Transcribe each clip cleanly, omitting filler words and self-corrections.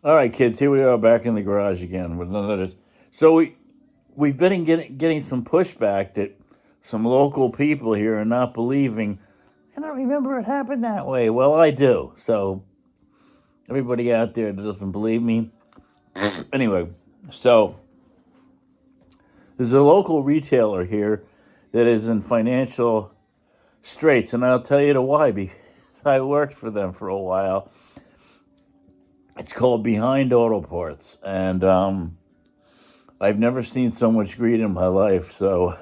All right, kids, here we are back in the garage again with another. So we've been getting some pushback that some local people here are not believing. I don't remember it happened that way. Well, I do. So everybody out there that doesn't believe me. Anyway, so there's a local retailer here that is in financial straits, and I'll tell you the why. Because I worked for them for a while. It's called Behind Auto Parts, and I've never seen so much greed in my life. So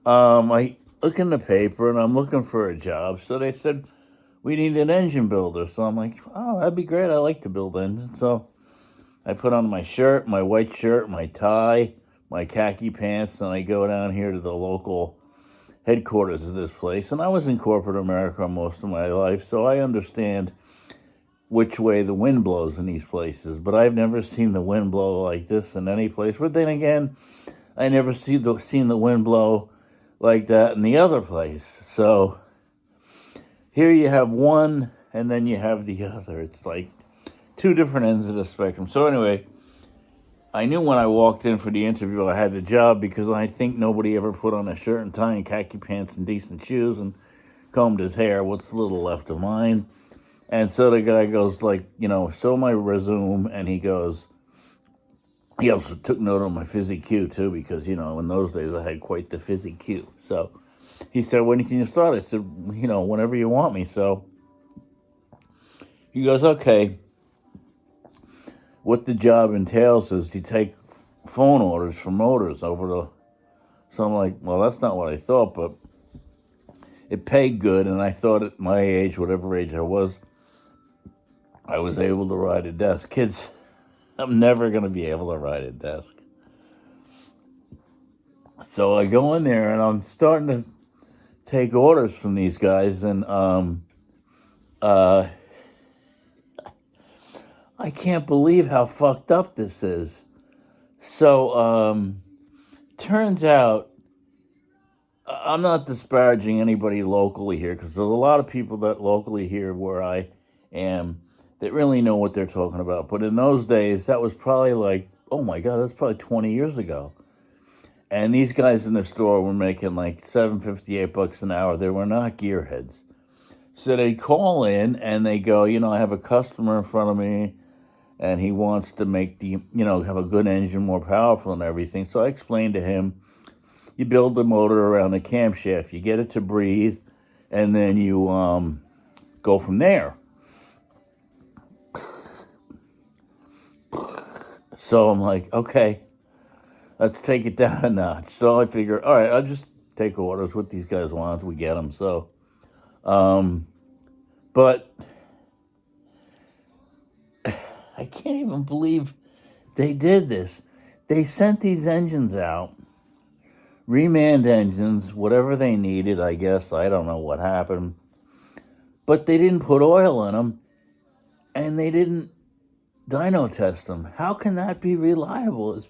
I look in the paper and I'm looking for a job. So they said we need an engine builder. So I'm like, oh, that'd be great. I like to build engines. So I put on my shirt, my white shirt, my tie, my khaki pants, and I go down here to the local headquarters of this place. And I was in corporate America most of my life, so I understand which way the wind blows in these places. But I've never seen the wind blow like this in any place. But then again, I never seen the wind blow like that in the other place. So here you have one, and then you have the other. It's like two different ends of the spectrum. So anyway, I knew when I walked in for the interview I had the job because I think nobody ever put on a shirt and tie and khaki pants and decent shoes and combed his hair. What's little left of mine? And so the guy goes like, show my resume, and he goes, he also took note of my physique too, because, in those days I had quite the physique. So he said, when can you start? I said, whenever you want me. So he goes, okay. What the job entails is you take phone orders from motors over to. So I'm like, well, that's not what I thought, but it paid good, and I thought at my age, whatever age I was able to ride a desk. Kids, I'm never going to be able to ride a desk. So I go in there, and I'm starting to take orders from these guys, and I can't believe how fucked up this is. So turns out I'm not disparaging anybody locally here, because there's a lot of people that locally here where I am that really know what they're talking about. But in those days, that was probably like, oh my God, that's probably 20 years ago. And these guys in the store were making like $7.58 an hour. They were not gearheads. So they call in and they go, I have a customer in front of me and he wants to make have a good engine, more powerful and everything. So I explained to him, you build the motor around the camshaft, you get it to breathe, and then you go from there. So I'm like, okay, let's take it down a notch. So I figure, all right, I'll just take orders. What these guys want, we get them. So, but I can't even believe they did this. They sent these engines out, reman engines, whatever they needed, I guess. I don't know what happened. But they didn't put oil in them, and they didn't dyno test them. How can that be reliable? It's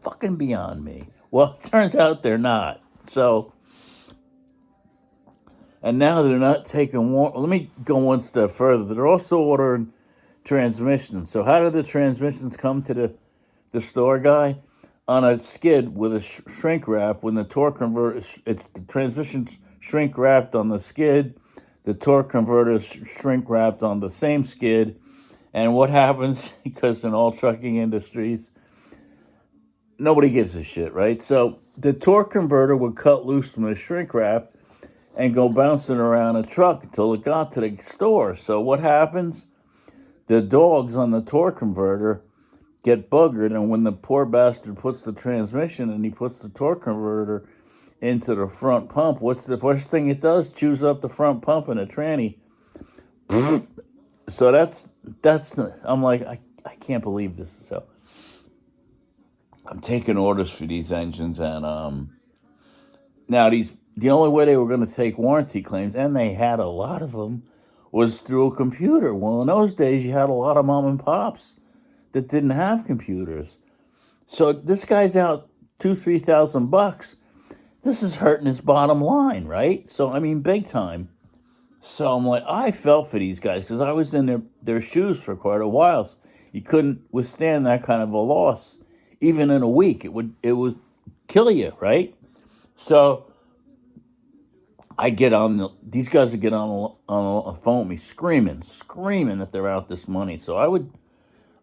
fucking beyond me. Well, it turns out they're not. So, and now they're not taking one. Let me go one step further. They're also ordering transmissions. So how did the transmissions come to the store guy? On a skid with a shrink wrap. When the torque converter, it's the transmissions shrink wrapped on the skid. The torque converter is shrink wrapped on the same skid. And what happens, because in all trucking industries, nobody gives a shit, right? So the torque converter would cut loose from the shrink wrap and go bouncing around a truck until it got to the store. So what happens? The dogs on the torque converter get buggered, and when the poor bastard puts the transmission and he puts the torque converter into the front pump, what's the first thing it does? Chews up the front pump in a tranny. So I'm like, I can't believe this. So I'm taking orders for these engines, and now the only way they were going to take warranty claims, and they had a lot of them, was through a computer. Well, in those days, you had a lot of mom and pops that didn't have computers. So this guy's out $2,000-3,000. This is hurting his bottom line, right? So I mean, big time. So I'm like, I felt for these guys because I was in their shoes for quite a while. You couldn't withstand that kind of a loss, even in a week. It would kill you, right? So I get on these guys would get on a phone with me, screaming that they're out this money. So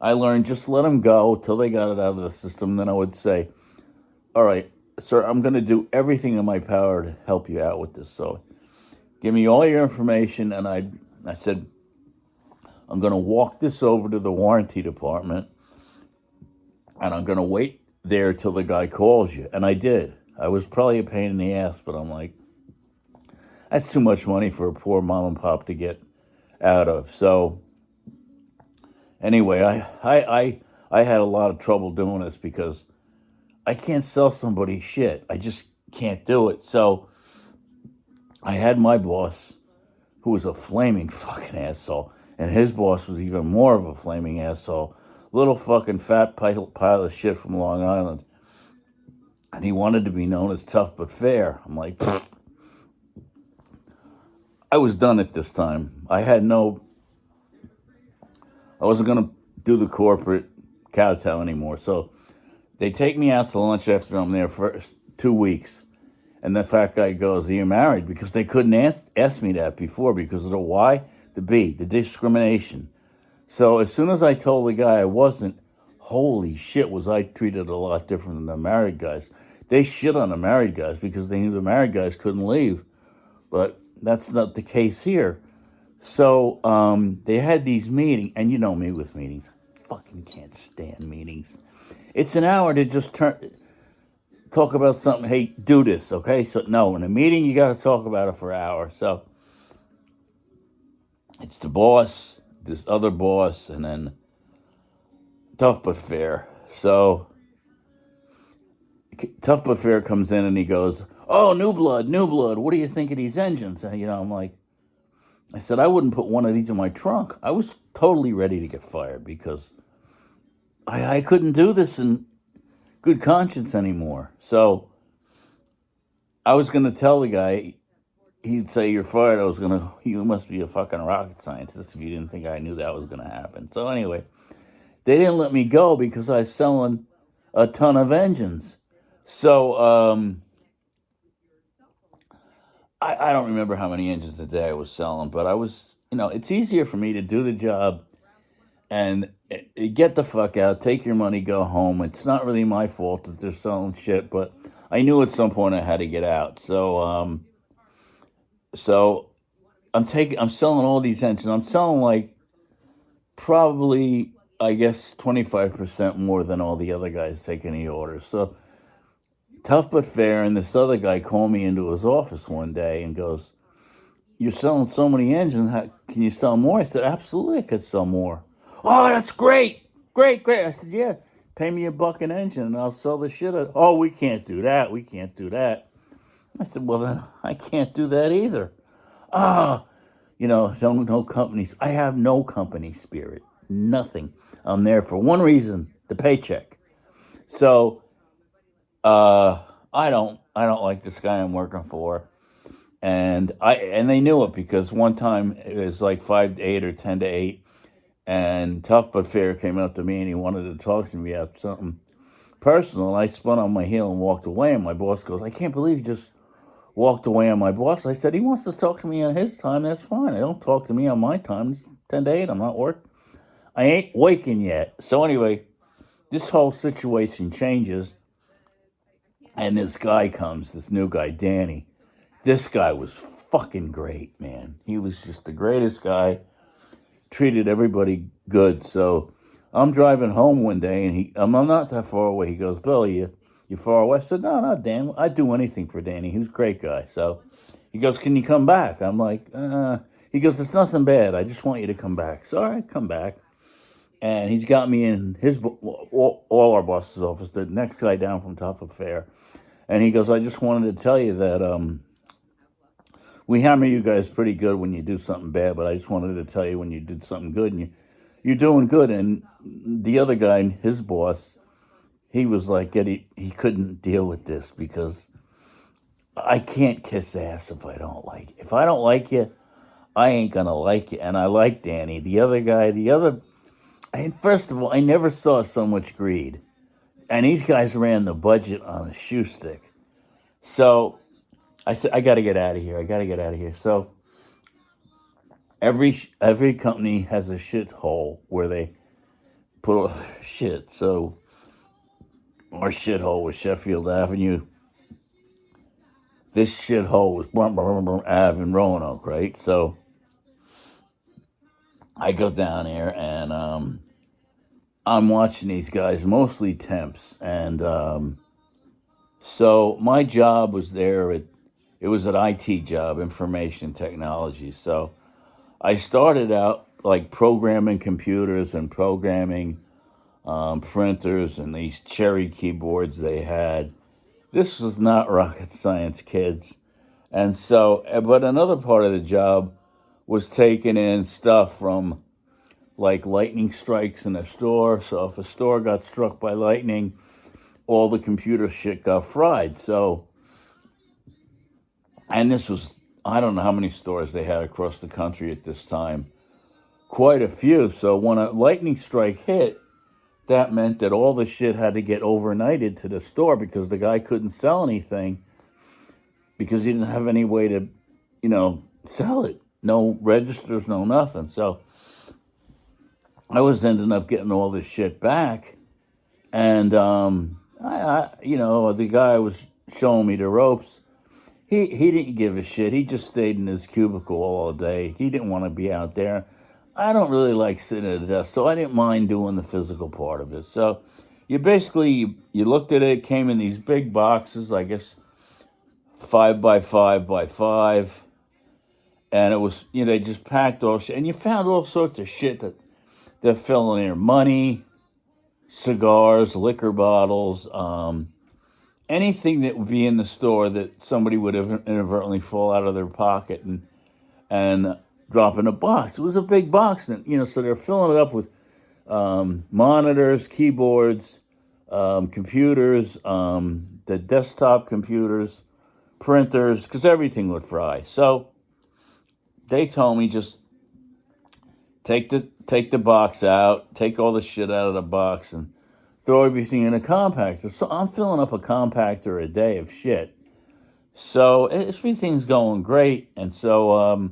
I learned just let them go till they got it out of the system. Then I would say, all right, sir, I'm going to do everything in my power to help you out with this. So give me all your information. And I said, I'm going to walk this over to the warranty department and I'm going to wait there till the guy calls you. And I did. I was probably a pain in the ass, but I'm like, that's too much money for a poor mom and pop to get out of. So anyway, I had a lot of trouble doing this because I can't sell somebody shit. I just can't do it. So I had my boss, who was a flaming fucking asshole, and his boss was even more of a flaming asshole. Little fucking fat pile of shit from Long Island. And he wanted to be known as tough but fair. I'm like, pfft. I was done at this time. I wasn't going to do the corporate kowtow anymore. So they take me out to lunch after I'm there for 2 weeks. And the fat guy goes, are you married? Because they couldn't ask me that before because of the why, the B, the discrimination. So as soon as I told the guy I wasn't, holy shit, was I treated a lot different than the married guys. They shit on the married guys because they knew the married guys couldn't leave. But that's not the case here. So they had these meetings, and you know me with meetings. Fucking can't stand meetings. It's an hour to just talk about something. Hey, do this, okay? So no, in a meeting you got to talk about it for an hour. So it's the boss, this other boss, and then Tough But Fair. So Tough But Fair comes in and he goes, "Oh, new blood, new blood. What do you think of these engines?" And, I'm like, I said, I wouldn't put one of these in my trunk. I was totally ready to get fired because I couldn't do this in good conscience anymore. So I was going to tell the guy, he'd say, "You're fired." You must be a fucking rocket scientist if you didn't think I knew that was going to happen. So anyway, they didn't let me go because I was selling a ton of engines. So I don't remember how many engines a day I was selling, but I was, it's easier for me to do the job and get the fuck out, take your money, go home. It's not really my fault that they're selling shit, but I knew at some point I had to get out. So I'm selling all these engines. I'm selling like probably, I guess, 25% more than all the other guys taking the orders. So Tough But Fair and this other guy called me into his office one day and goes, "You're selling so many engines. Can you sell more?" I said, "Absolutely, I could sell more." "Oh, that's great. Great, great." I said, "Yeah, pay me $1 an engine and I'll sell the shit out." "Oh, we can't do that. We can't do that." I said, "Well, then I can't do that either." Ah, no companies. I have no company spirit. Nothing. I'm there for one reason, the paycheck. So, I don't like this guy I'm working for. And they knew it because one time it was like 5 to 8 or 10 to 8, and Tough But Fair came up to me and he wanted to talk to me about something personal. And I spun on my heel and walked away. And my boss goes, "I can't believe you just walked away on my boss." I said, "He wants to talk to me on his time. That's fine. I don't talk to me on my time. It's 10 to 8. I'm not working. I ain't waking yet." So anyway, this whole situation changes, and this guy comes, this new guy, Danny. This guy was fucking great, man. He was just the greatest guy. Treated everybody good. So I'm driving home one day, and I'm not that far away. He goes, "Bill, you far away?" I said, "No, no, Dan. I'd do anything for Danny. He was a great guy." So he goes, "Can you come back?" I'm like, He goes, "It's nothing bad. I just want you to come back." So all right, come back. And he's got me in all our boss's office, the next guy down from Tough Affair. And he goes, "I just wanted to tell you that we hammer you guys pretty good when you do something bad, but I just wanted to tell you when you did something good, and you're doing good." And the other guy, his boss, he was like, he couldn't deal with this because I can't kiss ass if I don't like you. If I don't like you, I ain't gonna like it. And I like Danny. The other guy, first of all, I never saw so much greed. And these guys ran the budget on a shoe stick. So I said, I got to get out of here. I got to get out of here. So every company has a shithole where they put all their shit. So our shithole was Sheffield Avenue. This shithole was Ave in Roanoke, right? So I go down there and I'm watching these guys, mostly temps, and so my job was there. It was an IT job, information technology. So I started out like programming computers and programming printers and these cherry keyboards they had. This was not rocket science, kids. And so, but another part of the job was taking in stuff from like lightning strikes in a store. So if a store got struck by lightning, all the computer shit got fried. So, and this was, I don't know how many stores they had across the country at this time. Quite a few. So when a lightning strike hit, that meant that all the shit had to get overnighted to the store because the guy couldn't sell anything because he didn't have any way to, sell it. No registers, no nothing. So I was ending up getting all this shit back. And, the guy was showing me the ropes. He didn't give a shit. He just stayed in his cubicle all day. He didn't want to be out there. I don't really like sitting at a desk, so I didn't mind doing the physical part of it. So you looked at it, it came in these big boxes, I guess 5 by 5 by 5, and it was, they just packed all shit, and you found all sorts of shit that they're filling in there: money, cigars, liquor bottles, anything that would be in the store that somebody would have inadvertently fall out of their pocket and drop in a box. It was a big box, and so they're filling it up with monitors, keyboards, computers, the desktop computers, printers, because everything would fry. So they told me just take the box out, take all the shit out of the box, and throw everything in a compactor. So I'm filling up a compactor a day of shit. So everything's going great, and so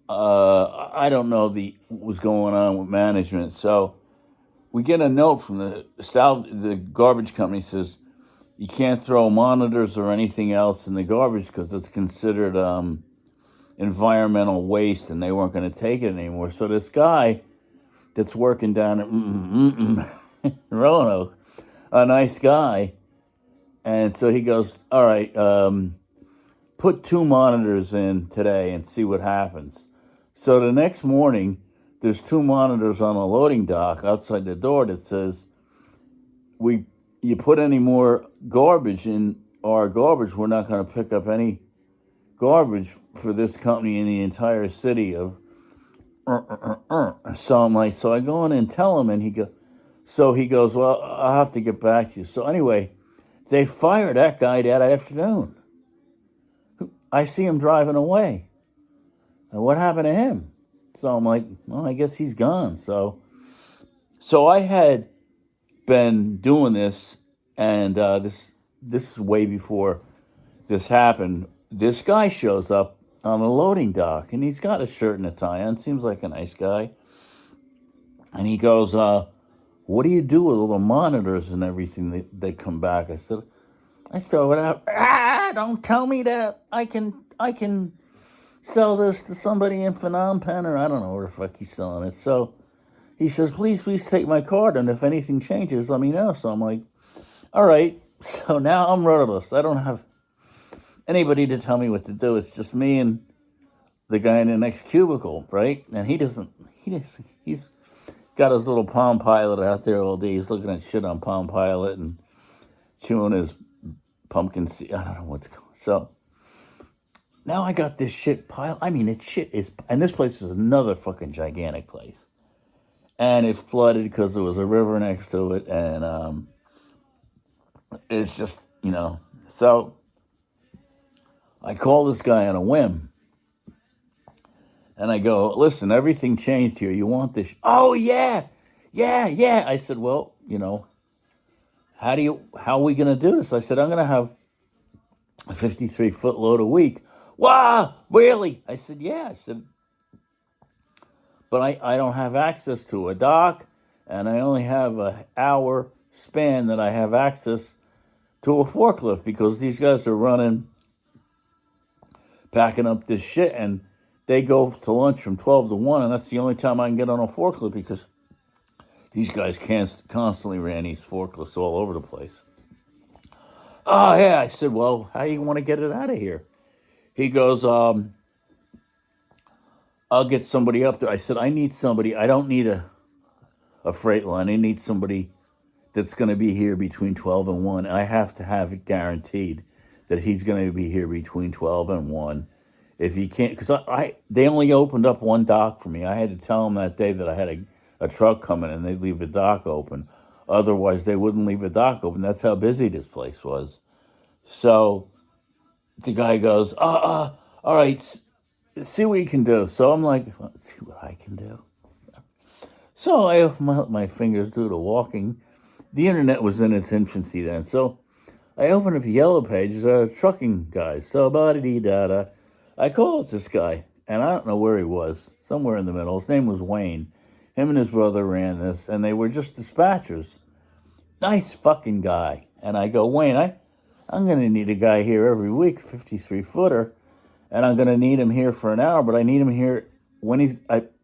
I don't know what was going on with management. So we get a note from the garbage company says you can't throw monitors or anything else in the garbage because it's considered environmental waste, and they weren't going to take it anymore. So this guy that's working down at Roanoke, a nice guy, and so he goes, all right, put 2 monitors in today and see what happens. So the next morning, there's 2 monitors on a loading dock outside the door that says, you put any more garbage in our garbage, we're not going to pick up any garbage for this company in the entire city of. So I'm like, so I go in and tell him, and he goes, well, I'll have to get back to you. So anyway, they fired that guy that afternoon. I see him driving away. And what happened to him? So I'm like, well, I guess he's gone. So I had been doing this, and this is way before this happened. This guy shows up on a loading dock, and he's got a shirt and a tie on. Seems like a nice guy. And he goes, what do you do with all the monitors and everything that come back? I said, I throw it out. Don't tell me that. I can sell this to somebody in Phnom Penh, or I don't know where the fuck he's selling it. So he says, please take my card, and if anything changes, let me know. So I'm like, all right. So now I'm rudderless. I don't have anybody to tell me what to do. It's just me and the guy in the next cubicle, right? And he's got his little Palm Pilot out there all day. He's looking at shit on Palm Pilot and chewing his pumpkin seed. I don't know what's going on. So now I got this shit pile. I mean, and this place is another fucking gigantic place. And it flooded because there was a river next to it. And it's just, So I call this guy on a whim. And I go, listen, everything changed here. You want this? Oh, yeah. Yeah, yeah. I said, well, how are we going to do this? I said, I'm going to have a 53-foot load a week. Wow, really? I said, yeah. I said, but I don't have access to a dock, and I only have an hour span that I have access to a forklift because these guys are running, packing up this shit, and they go to lunch from 12 to 1, and that's the only time I can get on a forklift because these guys constantly ran these forklifts all over the place. Oh, yeah. I said, well, how do you want to get it out of here? He goes, I'll get somebody up there. I said, I need somebody. I don't need a freight line. I need somebody that's going to be here between 12 and 1. I have to have it guaranteed that he's going to be here between 12 and 1. If he can't, because they only opened up one dock for me. I had to tell them that day that I had a truck coming and they'd leave the dock open. Otherwise, they wouldn't leave the dock open. That's how busy this place was. So the guy goes, all right, see what you can do. So I'm like, let's see what I can do. So I open my fingers do the walking. The internet was in its infancy then. So I open up Yellow Pages, trucking guys. So da. I call up this guy, and I don't know where he was, somewhere in the middle. His name was Wayne. Him and his brother ran this, and they were just dispatchers. Nice fucking guy. And I go, Wayne, I'm going to need a guy here every week, 53-footer, and I'm going to need him here for an hour, but I need him here when he's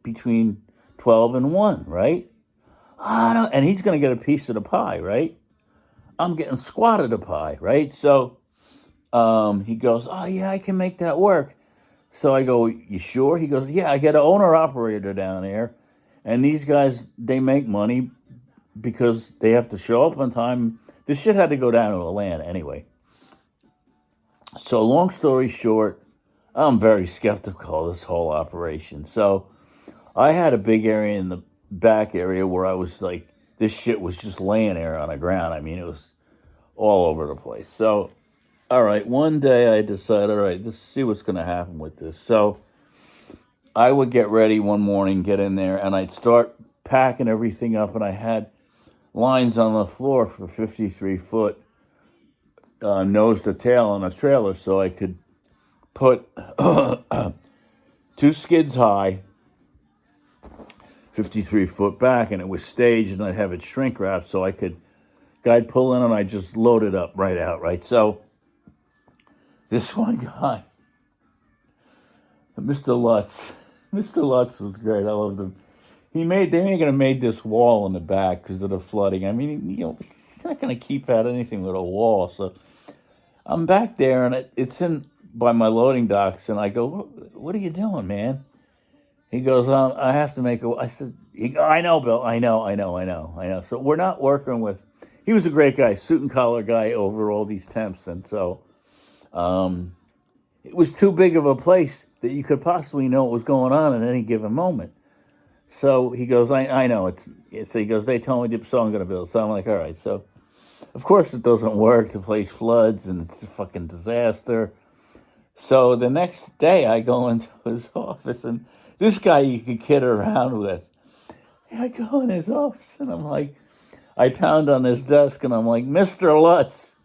between 12 and 1, right? And he's going to get a piece of the pie, right? I'm getting squatted a pie, right? So he goes, oh, yeah, I can make that work. So I go, you sure? He goes, yeah, I get an owner-operator down there, and these guys, they make money because they have to show up on time. This shit had to go down to Atlanta anyway. So long story short, I'm very skeptical of this whole operation. So I had a big area in the back area where I was like, this shit was just laying there on the ground. I mean, it was all over the place. So all right, one day I decided, all right, let's see what's going to happen with this. So I would get ready one morning, get in there, and I'd start packing everything up, and I had lines on the floor for 53-foot nose to tail on a trailer so I could put 2 skids high, 53-foot back, and it was staged, and I'd have it shrink wrapped so I'd pull in and I'd just load it up right out, right? So this one guy, Mr. Lutz. Mr. Lutz was great. I loved him. They made this wall in the back because of the flooding. I mean, he's not going to keep out anything with a wall. So I'm back there, and it's in by my loading docks, and I go, what are you doing, man? He goes, I have to make I said, I know, Bill. I know. So we're not working with, he was a great guy, suit and collar guy over all these temps, and so it was too big of a place that you could possibly know what was going on at any given moment. So he goes, I know. He goes, they told me so I'm going to build. So I'm like, all right. So, of course, it doesn't work. The place floods, and it's a fucking disaster. So the next day, I go into his office, and this guy you could kid around with. I go in his office, and I'm like, I pound on his desk, and I'm like, Mr. Lutz,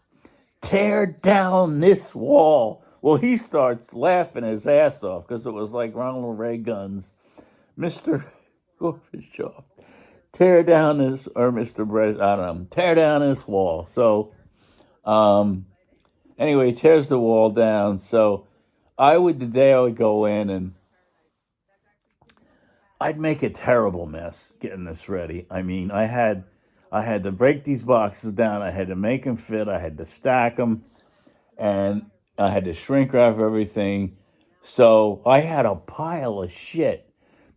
tear down this wall. Well, he starts laughing his ass off because it was like Ronald Reagan's Mr. Gorbachev, tear down this, or Mr. Brez, I don't know, tear down this wall. So, anyway, he tears the wall down. So, the day I would go in and I'd make a terrible mess getting this ready. I mean, I had to break these boxes down. I had to make them fit. I had to stack them, and I had to shrink wrap everything. So I had a pile of shit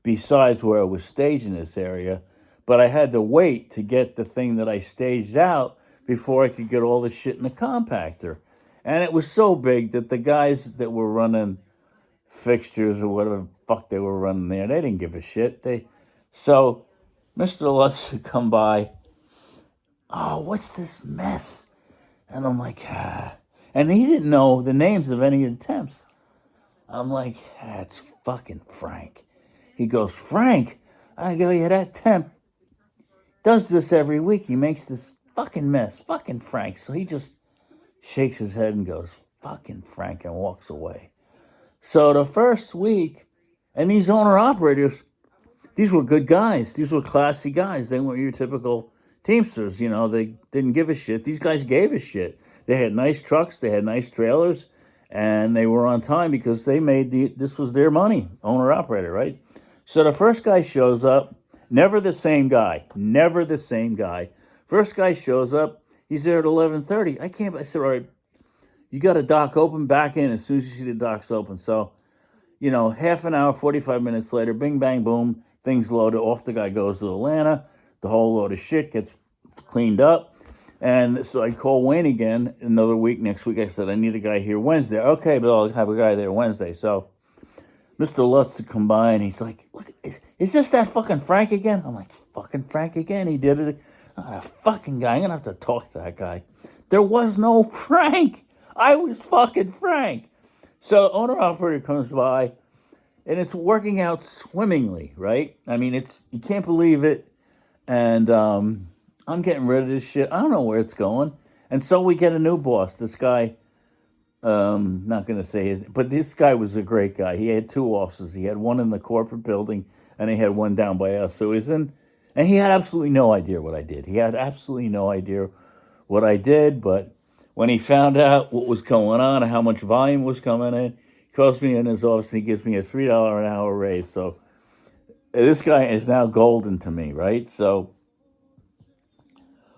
besides where I was staging this area, but I had to wait to get the thing that I staged out before I could get all the shit in the compactor. And it was so big that the guys that were running fixtures or whatever the fuck they were running there, they didn't give a shit. So Mr. Lutz would come by, oh, what's this mess? And I'm like, And he didn't know the names of any of the temps. I'm like, that's fucking Frank. He goes, Frank? I go, yeah, that temp does this every week. He makes this fucking mess. Fucking Frank. So he just shakes his head and goes, fucking Frank, and walks away. So the first week, and these owner operators, these were good guys. These were classy guys. They weren't your typical Teamsters. You know, they didn't give a shit. These guys gave a shit. They had nice trucks. They had nice trailers, and they were on time because they made this was their money, owner operator, right? So the first guy shows up. Never the same guy. Never the same guy. First guy shows up. He's there at 11:30. I said, all right, you got a dock open, back in as soon as you see the docks open. So half an hour, 45 minutes later, bing, bang, boom, things loaded. Off the guy goes to Atlanta. The whole load of shit gets cleaned up. And so I call Wayne again another week. Next week, I said, I need a guy here Wednesday. Okay, but I'll have a guy there Wednesday. So Mr. Lutz to come by, and he's like, look, is this that fucking Frank again? I'm like, fucking Frank again? He did it. Oh, fucking guy. I'm going to have to talk to that guy. There was no Frank. I was fucking Frank. So owner operator comes by, and it's working out swimmingly, right? I mean, you can't believe it. And I'm getting rid of this shit. I don't know where it's going. And so we get a new boss. This guy, not going to say his, but this guy was a great guy. He had two offices. He had one in the corporate building, and he had one down by us. So he's in, and he had absolutely no idea what I did. He had absolutely no idea what I did, but when he found out what was going on and how much volume was coming in, he calls me in his office and he gives me a $3 an hour raise. So this guy is now golden to me, right? So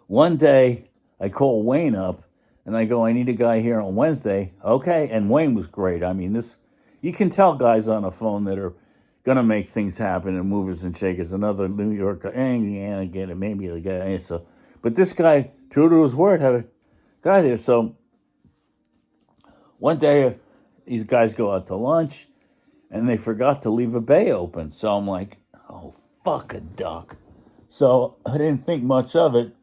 one day I call Wayne up and I go, I need a guy here on Wednesday. Okay. And Wayne was great. I mean, you can tell guys on the phone that are going to make things happen and movers and shakers. Another New York guy, yeah, I get it, maybe the guy. So, but this guy, true to his word, had a guy there. So one day these guys go out to lunch and they forgot to leave a bay open. So I'm like, oh, fuck a duck. So I didn't think much of it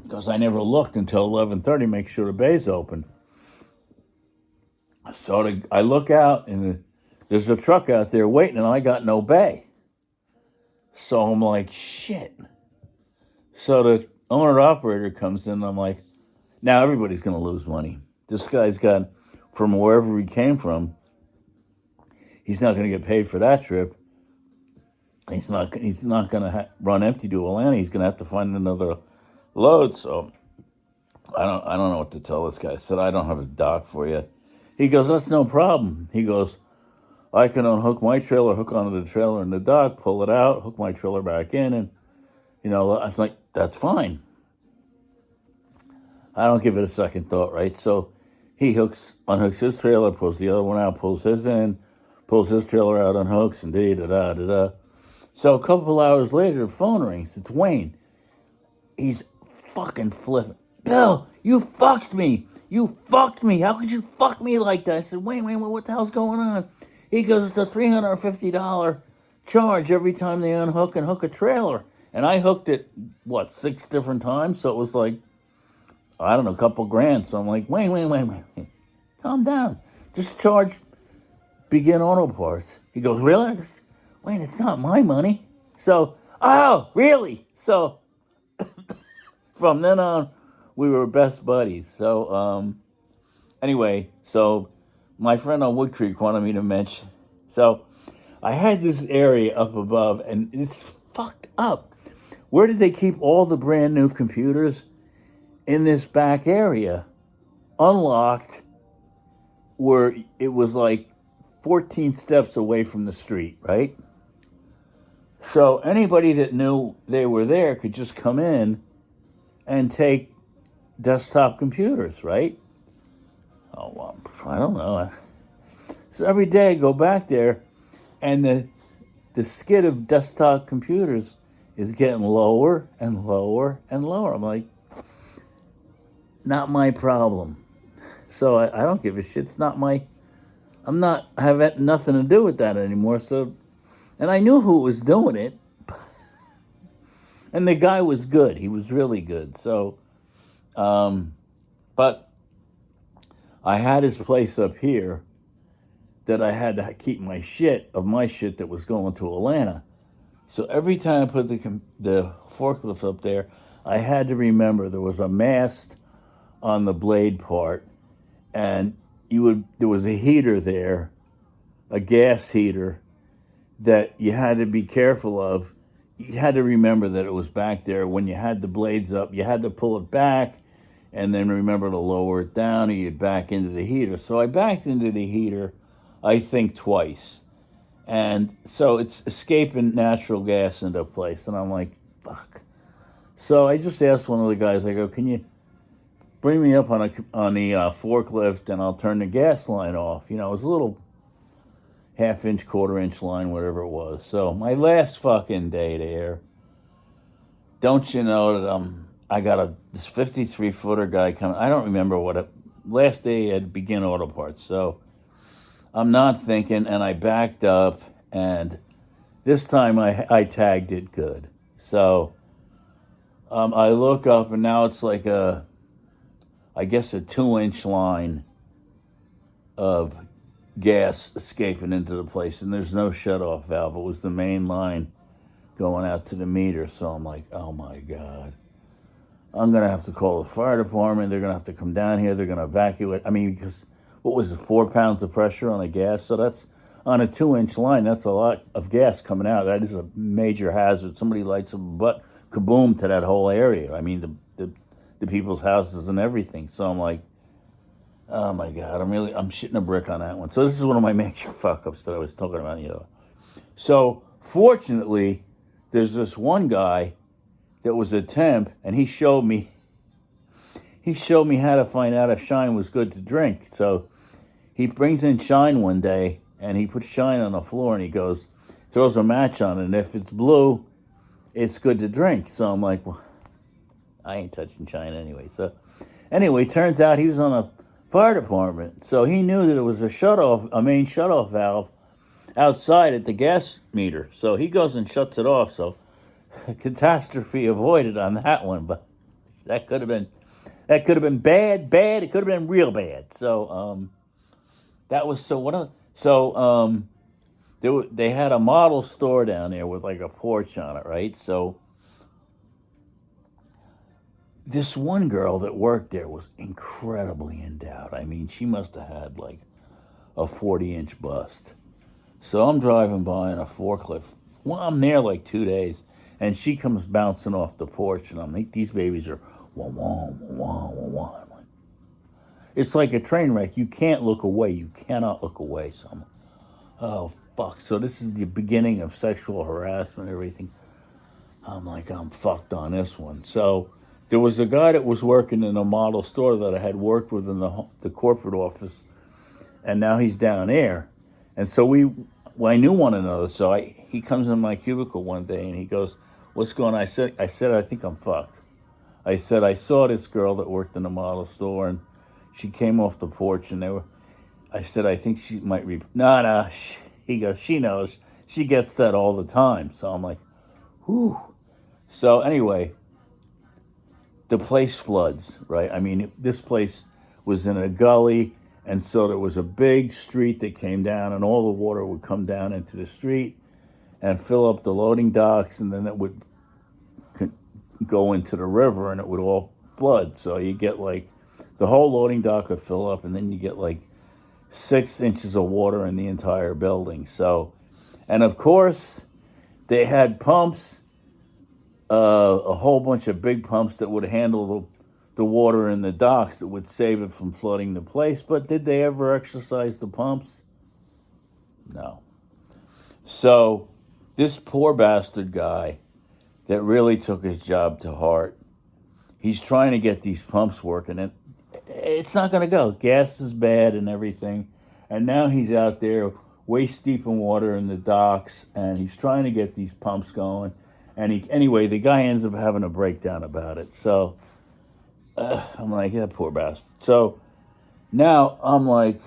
because I never looked until 11:30, make sure the bay's open. So I look out and there's a truck out there waiting and I got no bay. So I'm like, shit. So the owner operator comes in and I'm like, now everybody's going to lose money. This guy's got, from wherever he came from, he's not going to get paid for that trip. He's not going to run empty to Atlanta. He's going to have to find another load. So I don't know what to tell this guy. I said, I don't have a dock for you. He goes, that's no problem. He goes, I can unhook my trailer, hook onto the trailer in the dock, pull it out, hook my trailer back in, and I was like, that's fine. I don't give it a second thought, right? So he unhooks his trailer, pulls the other one out, pulls his in, pulls his trailer out, unhooks, and da-da-da-da-da. So a couple hours later, the phone rings. It's Wayne. He's fucking flipping. Bill, you fucked me. You fucked me. How could you fuck me like that? I said, Wayne, what the hell's going on? He goes, it's a $350 charge every time they unhook and hook a trailer. And I hooked it, 6 different times? So it was like, I don't know, a couple grand. So I'm like, Wayne. Calm down. Just charge Begin Auto Parts. He goes, really? Wayne, it's not my money. So, oh, really? So from then on, we were best buddies. So anyway, so my friend on Wood Creek wanted me to mention. So I had this area up above, and it's fucked up. Where did they keep all the brand new computers? In this back area, unlocked, where it was like 14 steps away from the street, right? So anybody that knew they were there could just come in and take desktop computers, right? Oh, well, I don't know. So every day I go back there, and the skid of desktop computers is getting lower and lower and lower. I'm like, not my problem. So I don't give a shit. It's not my. I have nothing to do with that anymore. So, and I knew who was doing it, and the guy was good. He was really good. So, but I had his place up here that I had to keep my shit that was going to Atlanta. So every time I put the forklift up there, I had to remember there was a mast on the blade part, and there was a heater there, a gas heater that you had to be careful of. You had to remember that it was back there. When you had the blades up, you had to pull it back and then remember to lower it down, or you'd back into the heater. So I backed into the heater, I think twice. And so it's escaping natural gas into place. And I'm like, fuck. So I just asked one of the guys, I go, can you bring me up on the forklift and I'll turn the gas line off? You know, it was a little half-inch, quarter-inch line, whatever it was. So my last fucking day there, don't you know that I got this 53-footer guy coming. I don't remember last day at Begin Auto Parts. So I'm not thinking, and I backed up, and this time I tagged it good. So I look up, and now it's like I guess a 2-inch line of gas escaping into the place, and there's no shut-off valve. It was the main line going out to the meter. So I'm like, oh my God. I'm going to have to call the fire department. They're going to have to come down here. They're going to evacuate. I mean, because what was it, 4 pounds of pressure on the gas? So that's on a 2-inch line. That's a lot of gas coming out. That is a major hazard. Somebody lights a butt, kaboom to that whole area. I mean, the people's houses and everything. So I'm like, oh my God, I'm shitting a brick on that one. So this is one of my major fuck ups that I was talking about, you know. So fortunately, there's this one guy that was a temp, and he showed me how to find out if Shine was good to drink. So he brings in Shine one day, and he puts Shine on the floor, and he throws a match on it, and if it's blue, it's good to drink. So I'm like, well, I ain't touching Shine anyway. So anyway, turns out he was on a fire department, so he knew that it was a main shutoff valve outside at the gas meter. So he goes and shuts it off. So catastrophe avoided on that one, but that could have been bad. It could have been real bad. So that was they had a model store down there with like a porch on it, right? So this one girl that worked there was incredibly endowed. I mean, she must have had like a 40-inch bust. So I'm driving by in a forklift. Well, I'm there like 2 days, and she comes bouncing off the porch, and I'm like, these babies are wah wah wah wah wah. It's like a train wreck. You can't look away. You cannot look away. So I'm, oh fuck. So this is the beginning of sexual harassment and everything. I'm like, I'm fucked on this one. So there was a guy that was working in a model store that I had worked with in the corporate office, and now he's down there. And so I knew one another. So he comes in my cubicle one day, and he goes, what's going on? I said, I think I'm fucked. I said, I saw this girl that worked in the model store, and she came off the porch, and I said, I think she might no. He goes, she knows. She gets that all the time. So I'm like, whew. So anyway, the place floods, right? I mean, this place was in a gully, and so there was a big street that came down, and all the water would come down into the street and fill up the loading docks, and then it would go into the river, and it would all flood. So you get like the whole loading dock would fill up, and then you get like 6 inches of water in the entire building. So, and of course, they had pumps, a whole bunch of big pumps that would handle the water in the docks that would save it from flooding the place. But did they ever exercise the pumps? No. So this poor bastard guy that really took his job to heart, he's trying to get these pumps working, and it's not going to go. Gas is bad and everything. And now he's out there waist deep in water in the docks, and he's trying to get these pumps going. And anyway, the guy ends up having a breakdown about it. So I'm like, yeah, poor bastard. So now I'm like,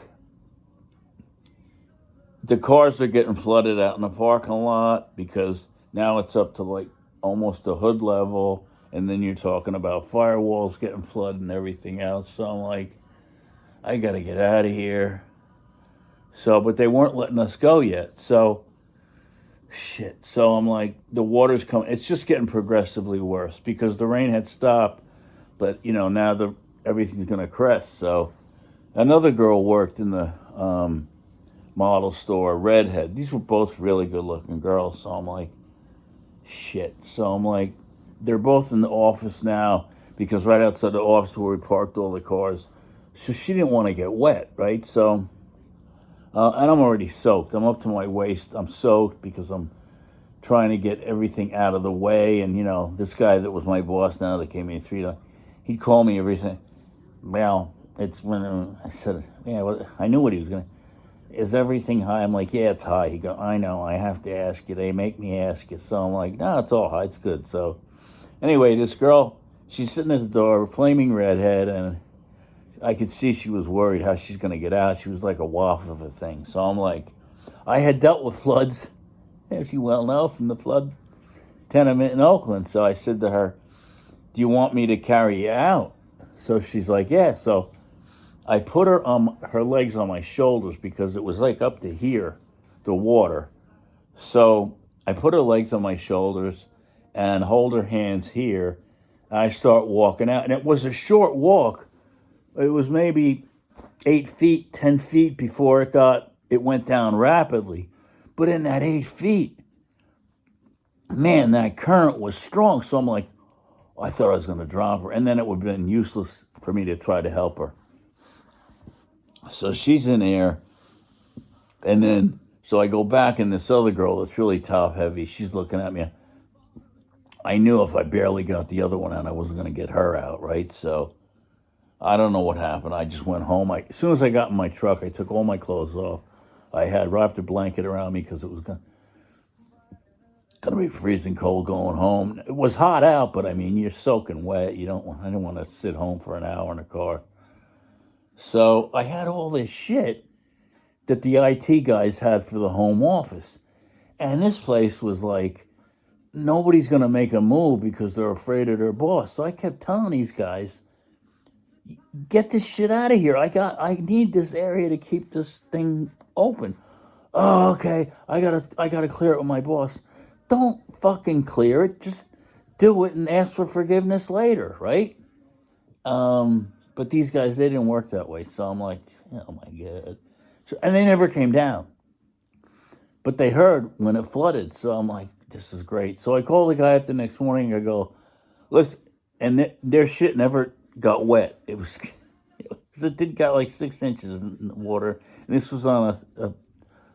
the cars are getting flooded out in the parking lot because now it's up to like almost the hood level. And then you're talking about firewalls getting flooded and everything else. So I'm like, I got to get out of here. So, but they weren't letting us go yet. So, shit. So I'm like, the water's coming. It's just getting progressively worse because the rain had stopped, but now everything's gonna crest. So another girl worked in the model store, redhead. These were both really good looking girls. So I'm like, shit. So I'm like, they're both in the office now because right outside the office where we parked all the cars. So she didn't want to get wet, right? So, and I'm already soaked. I'm up to my waist. I'm soaked because I'm trying to get everything out of the way. And this guy that was my boss now that came in 3 times, he'd call me every day. Well, it's when I said, yeah, well, I knew what he was gonna. Is everything high? I'm like, yeah, it's high. He go, I know. I have to ask you. They make me ask you. So I'm like, no, it's all high. It's good. So anyway, this girl, she's sitting at the door, flaming redhead, and I could see she was worried how she's gonna get out. She was like a waft of a thing. So I'm like, I had dealt with floods, as you well know, from the flood tenement in Oakland. So I said to her, do you want me to carry you out? So she's like, yeah. So I put her legs on my shoulders because it was like up to here, the water. So I put her legs on my shoulders and hold her hands here. And I start walking out. And it was a short walk. It was maybe 8 feet, 10 feet before it went down rapidly. But in that 8 feet, man, that current was strong. So I'm like, I thought I was going to drop her. And then it would have been useless for me to try to help her. So she's in there. And then, so I go back, and this other girl that's really top heavy, she's looking at me. I knew if I barely got the other one out, I wasn't going to get her out, right? So I don't know what happened. I just went home. As soon as I got in my truck, I took all my clothes off. I had wrapped a blanket around me because it was going to be freezing cold going home. It was hot out, but I mean, you're soaking wet. I didn't want to sit home for an hour in a car. So I had all this shit that the IT guys had for the home office. And this place was like, nobody's going to make a move because they're afraid of their boss. So I kept telling these guys, get this shit out of here. I need this area to keep this thing open. Oh, okay. I gotta clear it with my boss. Don't fucking clear it. Just do it and ask for forgiveness later, right? But these guys, they didn't work that way. So I'm like, oh my God. And they never came down. But they heard when it flooded. So I'm like, this is great. So I called the guy up the next morning. I go, listen, and their shit never got wet. It did got like 6 inches in the water. And this was on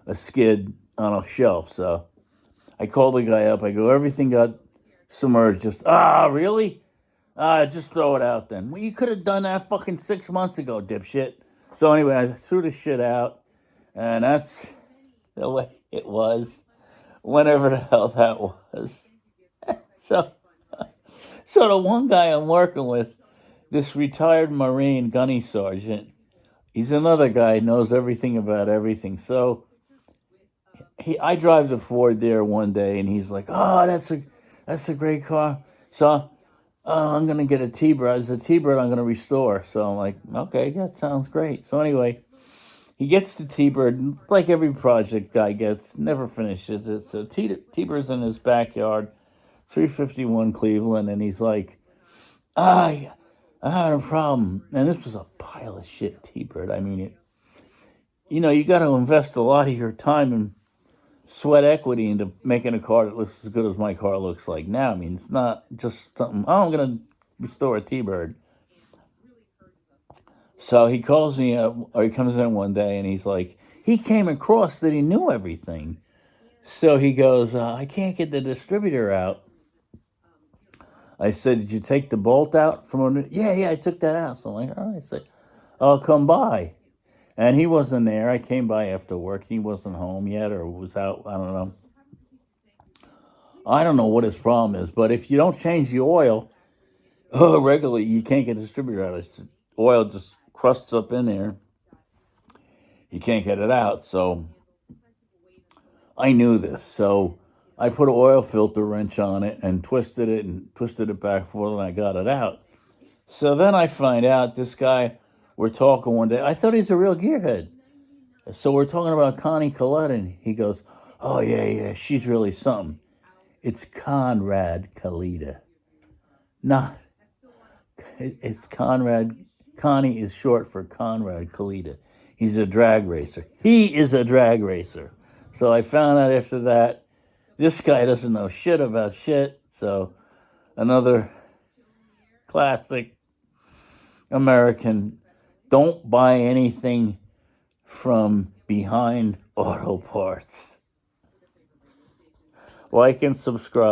a skid on a shelf. So I called the guy up. I go, everything got submerged. Really? Just throw it out then. Well, you could have done that fucking 6 months ago, dipshit. So anyway, I threw the shit out. And that's the way it was, whenever the hell that was. So, so the one guy I'm working with, this retired Marine gunny sergeant, he's another guy, knows everything about everything. So I drive the Ford there one day, and he's like, "Oh, that's a great car." So I'm gonna get a T-Bird. It's a T-Bird I'm gonna restore. So I'm like, okay, that sounds great. So anyway, he gets the T-Bird, like every project guy gets, never finishes it. So T-Bird's in his backyard, 351 Cleveland, and he's like, I had a problem. And this was a pile of shit T-Bird. I mean, you got to invest a lot of your time and sweat equity into making a car that looks as good as my car looks like now. I mean, it's not just something, I'm going to restore a T-Bird. So he calls me up, or he comes in one day, and he's like, he came across that he knew everything. So he goes, I can't get the distributor out. I said, did you take the bolt out from under? Yeah, I took that out. So I'm like, all right. I said, I'll come by. And he wasn't there. I came by after work. He wasn't home yet, or was out. I don't know. I don't know what his problem is, but if you don't change the oil regularly, you can't get the distributor out. Oil just crusts up in there. You can't get it out. So I knew this. So I put an oil filter wrench on it and twisted it back forward, and I got it out. So then I find out this guy we're talking one day. I thought he's a real gearhead. So we're talking about Connie Collette, and he goes, "Oh yeah, she's really something. It's Conrad Kalita, not it's Conrad. Connie is short for Conrad Kalita. He's a drag racer. He is a drag racer." So I found out after that, this guy doesn't know shit about shit. So another classic American. Don't buy anything from behind auto parts. Like and subscribe.